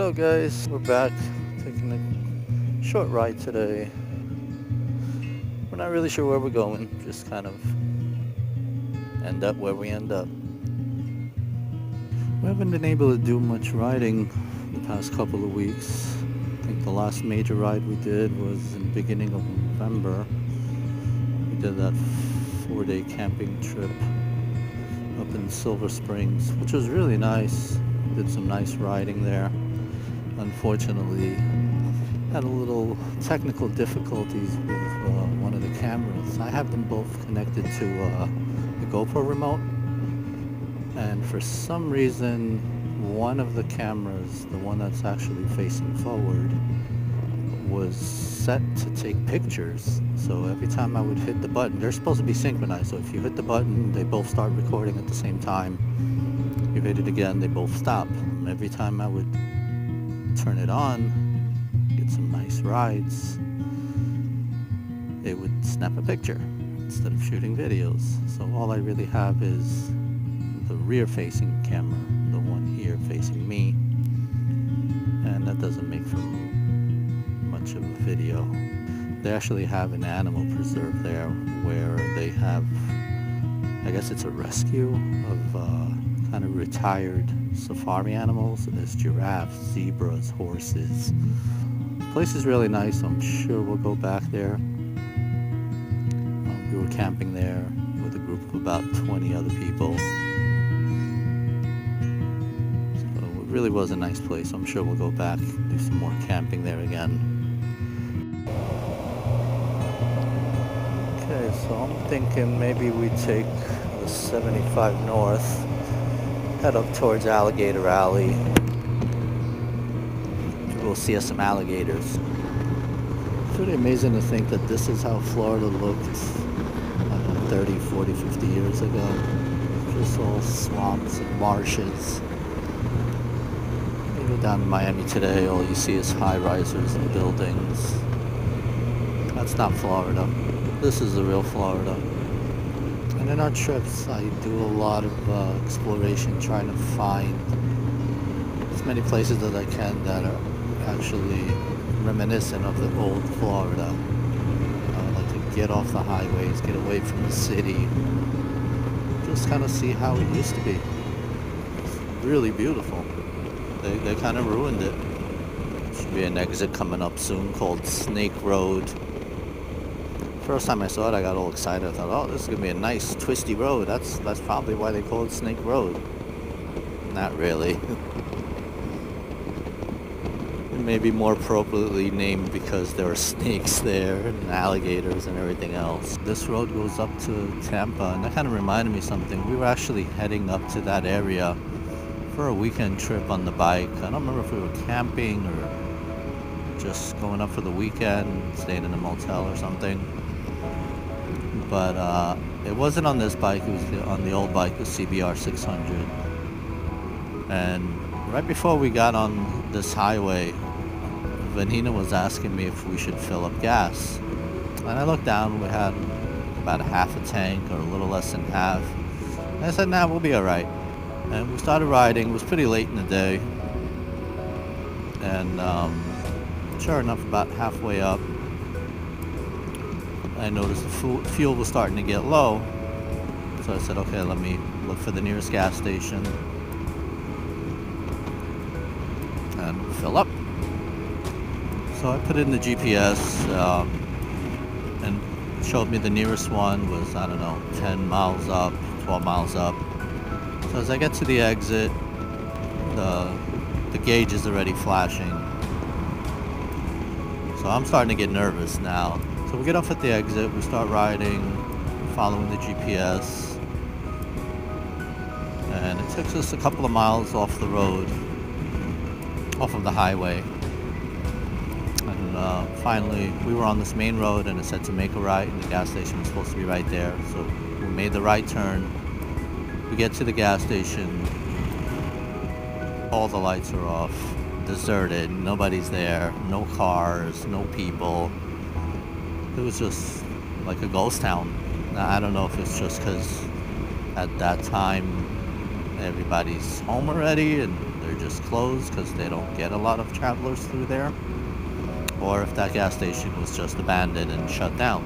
Hello guys, we're back taking a short ride today. We're not really sure where we're going, just kind of end up where we end up. We haven't been able to do much riding the past couple of weeks. I think the last major ride we did was in the beginning of November. We did that 4-day camping trip up in Silver Springs, which was really nice. Did some nice riding there. Unfortunately, had a little technical difficulties with one of the cameras. I have them both connected to the GoPro remote, and for some reason one of the cameras, the one that's actually facing forward, was set to take pictures. So every time I would hit the button, they're supposed to be synchronized, so if you hit the button they both start recording at the same time. You hit it again, they both stop. Every time I would turn it on, get some nice rides, it would snap a picture instead of shooting videos. So all I really have is the rear facing camera, the one here facing me, and that doesn't make for much of a video. They actually have an animal preserve there where they have, I guess it's a rescue of kind of retired safari animals. There's giraffes, zebras, horses. The place is really nice, so I'm sure we'll go back there. We were camping there with a group of about 20 other people. So it really was a nice place. I'm sure we'll go back, do some more camping there again. Okay, so I'm thinking maybe we take the 75 north, head up towards Alligator Alley. We'll see us some alligators. It's really amazing to think that this is how Florida looked 30, 40, 50 years ago. Just all swamps and marshes. You go down to Miami today, all you see is high-risers and buildings. That's not Florida. This is the real Florida. And in our trips, I do a lot of exploration, trying to find as many places as I can that are actually reminiscent of the old Florida. I like to get off the highways, get away from the city, just kind of see how it used to be. It's really beautiful. They kind of ruined it. Should be an exit coming up soon called Snake Road. First time I saw it, I got all excited. I thought, oh, this is going to be a nice twisty road. That's probably why they call it Snake Road. Not really. It may be more appropriately named because there are snakes there and alligators and everything else. This road goes up to Tampa, and that kind of reminded me of something. We were actually heading up to that area for a weekend trip on the bike. I don't remember if we were camping or just going up for the weekend, staying in a motel or something. But it wasn't on this bike, it was on the old bike, the CBR 600. And right before we got on this highway, Vanina was asking me if we should fill up gas. And I looked down, we had about a half a tank or a little less than half. And I said, nah, we'll be alright. And we started riding. It was pretty late in the day. And sure enough, about halfway up, I noticed the fuel was starting to get low. So I said, okay, let me look for the nearest gas station and fill up. So I put in the GPS and it showed me the nearest one was, I don't know, 10 miles up, 12 miles up. So as I get to the exit, the gauge is already flashing. So I'm starting to get nervous now. So we get off at the exit, we start riding, following the GPS, and it takes us a couple of miles off the road, off of the highway. And finally, we were on this main road and it said to make a right, and the gas station was supposed to be right there. So we made the right turn. We get to the gas station, all the lights are off, deserted, nobody's there, no cars, no people. It was just like a ghost town. Now, I don't know if it's just because at that time everybody's home already and they're just closed because they don't get a lot of travelers through there, or if that gas station was just abandoned and shut down.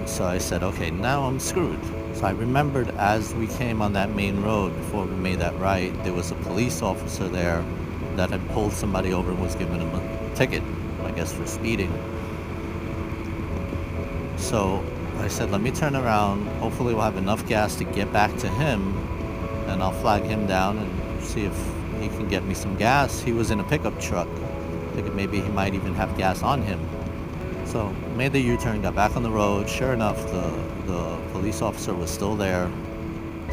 So I said, okay, now I'm screwed. So I remembered as we came on that main road before we made that right, there was a police officer there that had pulled somebody over and was giving him a ticket, I guess for speeding. So I said, let me turn around. Hopefully we'll have enough gas to get back to him, and I'll flag him down and see if he can get me some gas. He was in a pickup truck. I figured maybe he might even have gas on him. So made the U-turn, got back on the road. Sure enough, the police officer was still there.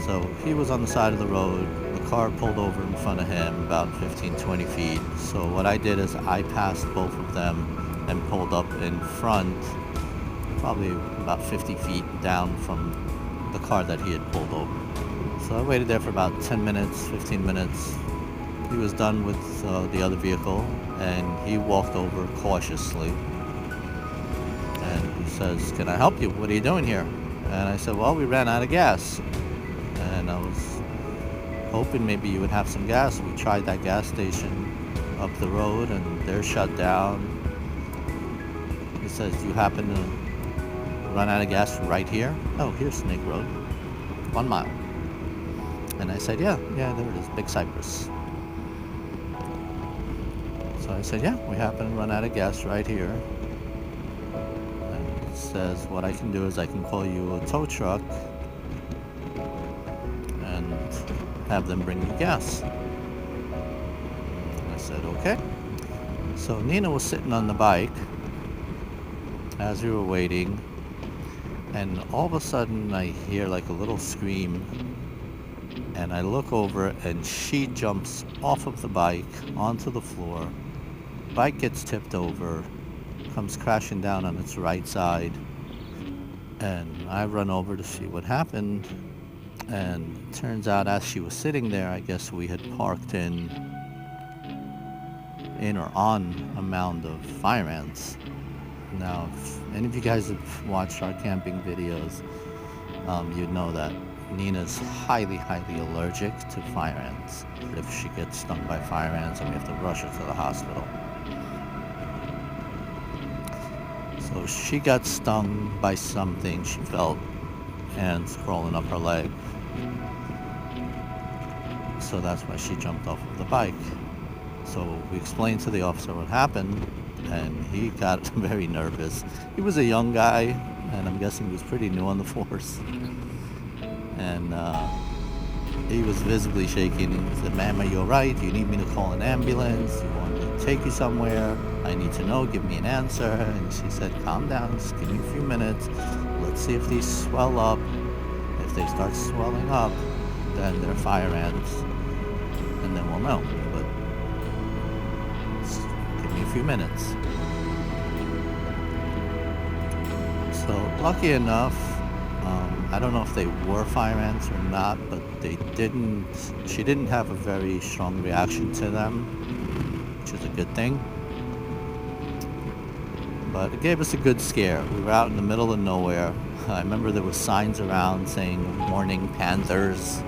So he was on the side of the road. The car pulled over in front of him about 15-20 feet. So what I did is I passed both of them and pulled up in front, probably about 50 feet down from the car that he had pulled over. So I waited there for about 10 minutes, 15 minutes. He was done with the other vehicle, and he walked over cautiously. And he says, "Can I help you? What are you doing here?" And I said, "Well, we ran out of gas. And I was hoping maybe you would have some gas. We tried that gas station up the road, and they're shut down." He says, "Do you happen to run out of gas right here?" "Oh, here's Snake Road, 1 mile." And I said, yeah, there it is, Big Cypress. So I said, yeah, we happen to run out of gas right here. And it says, what I can do is I can call you a tow truck and have them bring you gas. And I said, okay. So Nina was sitting on the bike as we were waiting, and all of a sudden I hear like a little scream, and I look over and she jumps off of the bike onto the floor. Bike gets tipped over, comes crashing down on its right side, and I run over to see what happened. And it turns out as she was sitting there, I guess we had parked in or on a mound of fire ants. Now, if any of you guys have watched our camping videos, you'd know that Nina's highly allergic to fire ants. If she gets stung by fire ants, and we have to rush her to the hospital. So she got stung by something. She felt ants crawling up her leg. So that's why she jumped off of the bike. So we explained to the officer what happened, and he got very nervous. He was a young guy, and I'm guessing he was pretty new on the force. And he was visibly shaking. He said, "Ma'am, are you alright? Do you need me to call an ambulance? Do you want me to take you somewhere? I need to know, give me an answer." And she said, "Calm down, just give me a few minutes. Let's see if these swell up. If they start swelling up, then they're fire ants, and then we'll know. But just give me a few minutes." So lucky enough, I don't know if they were fire ants or not, but she didn't have a very strong reaction to them, which is a good thing. But it gave us a good scare. We were out in the middle of nowhere. I remember there were signs around saying, "Warning, panthers."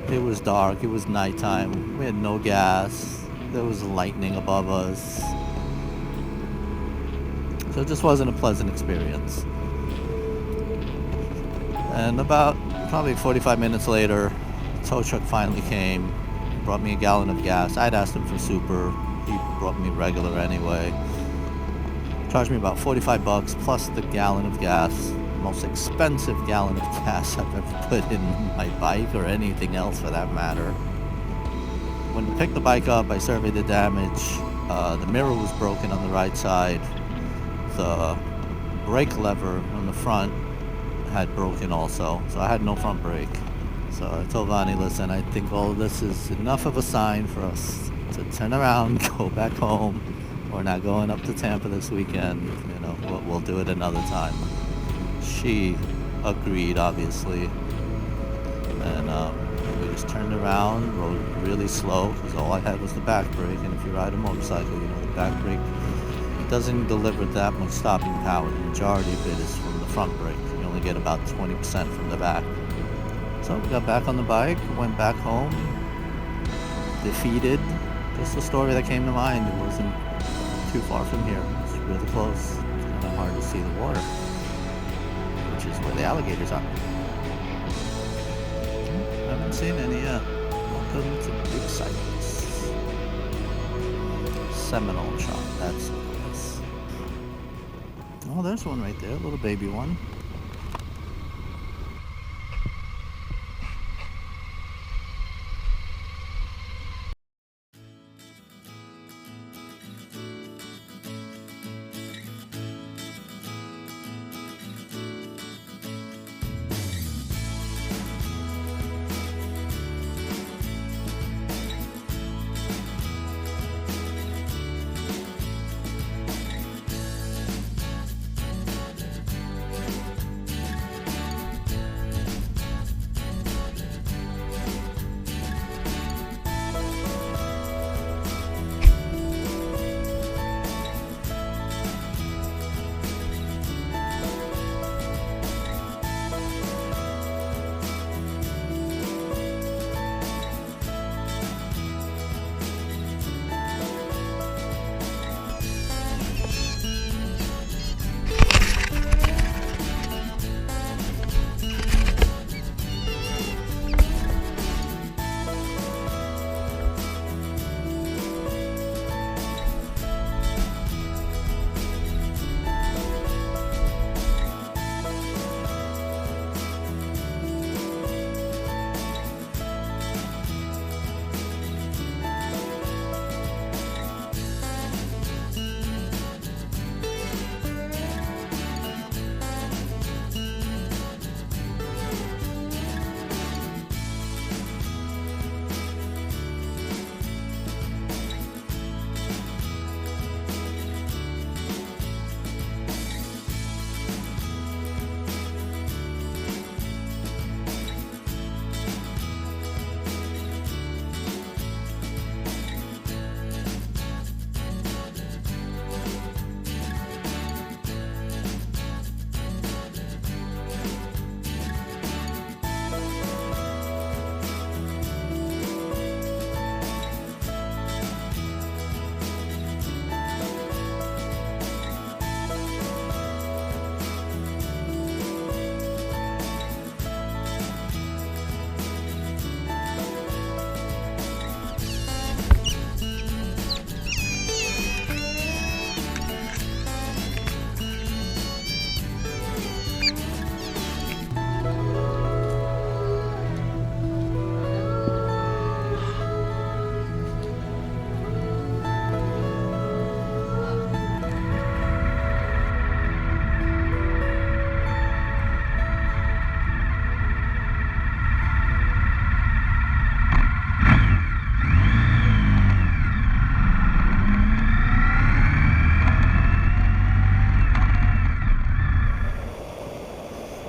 It was dark, it was nighttime, we had no gas, there was lightning above us. So it just wasn't a pleasant experience. And about probably 45 minutes later, the tow truck finally came, brought me a gallon of gas. I'd asked him for super, he brought me regular anyway. Charged me about $45 plus the gallon of gas. Most expensive gallon of gas I've ever put in my bike, or anything else for that matter. When we picked the bike up, I surveyed the damage. The mirror was broken on the right side. The brake lever on the front had broken also, so I had no front brake. So I told Vonnie, listen, I think all of this is enough of a sign for us to turn around, go back home. We're not going up to Tampa this weekend, we'll do it another time. She agreed, obviously, and we just turned around, rode really slow, because all I had was the back brake, and if you ride a motorcycle, the back brake doesn't deliver that much stopping power. The majority of it is from the front brake. You only get about 20% from the back. So we got back on the bike, went back home, defeated. Just the story that came to mind. It wasn't too far from here. It was really close. It's kind of hard to see the water, which is where the alligators are. Haven't seen any yet. Welcome to Big Sights. Seminole trout, that's what it is. Oh, there's one right there, a little baby one.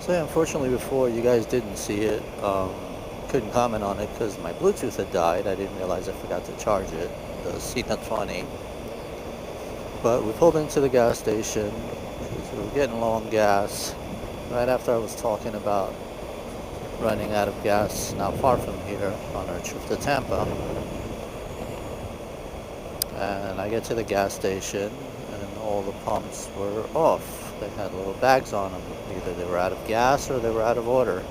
So yeah, unfortunately before you guys didn't see it, couldn't comment on it because my Bluetooth had died. I didn't realize I forgot to charge it. It does seem that funny. But we pulled into the gas station because we were getting low on gas. Right after I was talking about running out of gas not far from here on our trip to Tampa. And I get to the gas station and all the pumps were off. They had little bags on them. Either they were out of gas or they were out of order.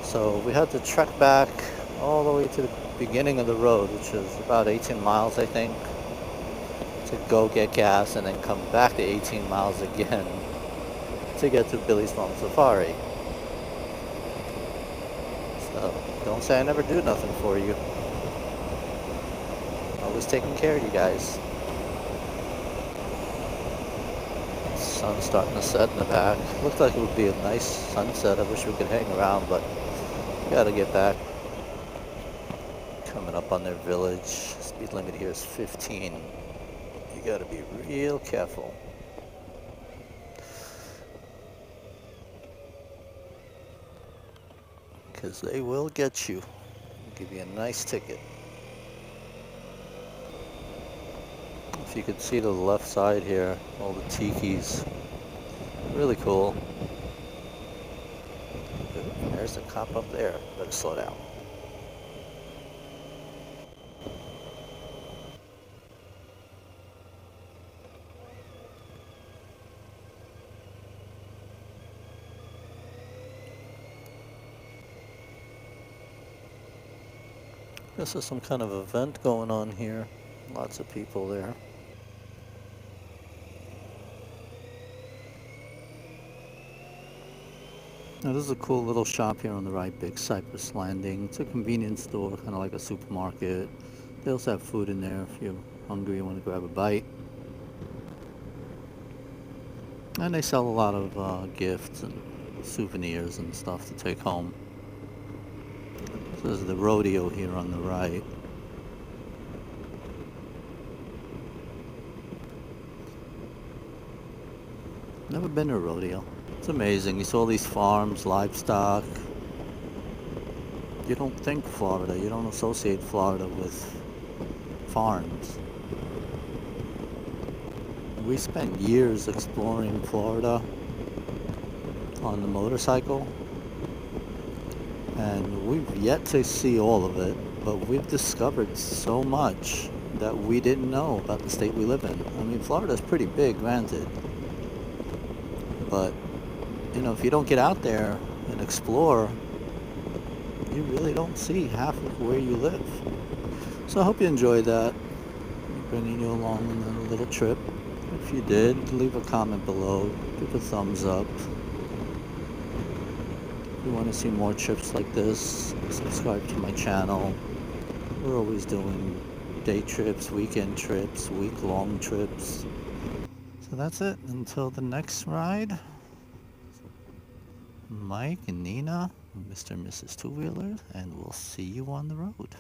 So we had to trek back all the way to the beginning of the road, which is about 18 miles, I think, to go get gas and then come back to 18 miles again to get to Billie Swamp Safari. So don't say I never do nothing for you. Always taking care of you guys. Sun's starting to set in the back. Looks like it would be a nice sunset. I wish we could hang around, but we gotta get back. Coming up on their village. Speed limit here is 15. You gotta be real careful. Because they will get you. Give you a nice ticket. If you could see to the left side here, all the tikis. Really cool. There's there's a cop up there. Better slow down. This is some kind of event going on here. Lots of people there. Now this is a cool little shop here on the right, Big Cypress Landing. It's a convenience store, kind of like a supermarket. They also have food in there if you're hungry and want to grab a bite. And they sell a lot of gifts and souvenirs and stuff to take home. This is the rodeo here on the right. Never been to a rodeo. It's amazing. You saw these farms, livestock. You don't think Florida, you don't associate Florida with farms. We spent years exploring Florida on the motorcycle, and we've yet to see all of it, but we've discovered so much that we didn't know about the state we live in. I mean, Florida's pretty big, granted, but you know, if you don't get out there and explore, you really don't see half of where you live. So I hope you enjoyed that. Bringing you along on a little trip. If you did, leave a comment below, give a thumbs up. If you want to see more trips like this, subscribe to my channel. We're always doing day trips, weekend trips, week-long trips. So that's it. Until the next ride, Mike and Nina, Mr. and Mrs. Two-Wheeler, and we'll see you on the road.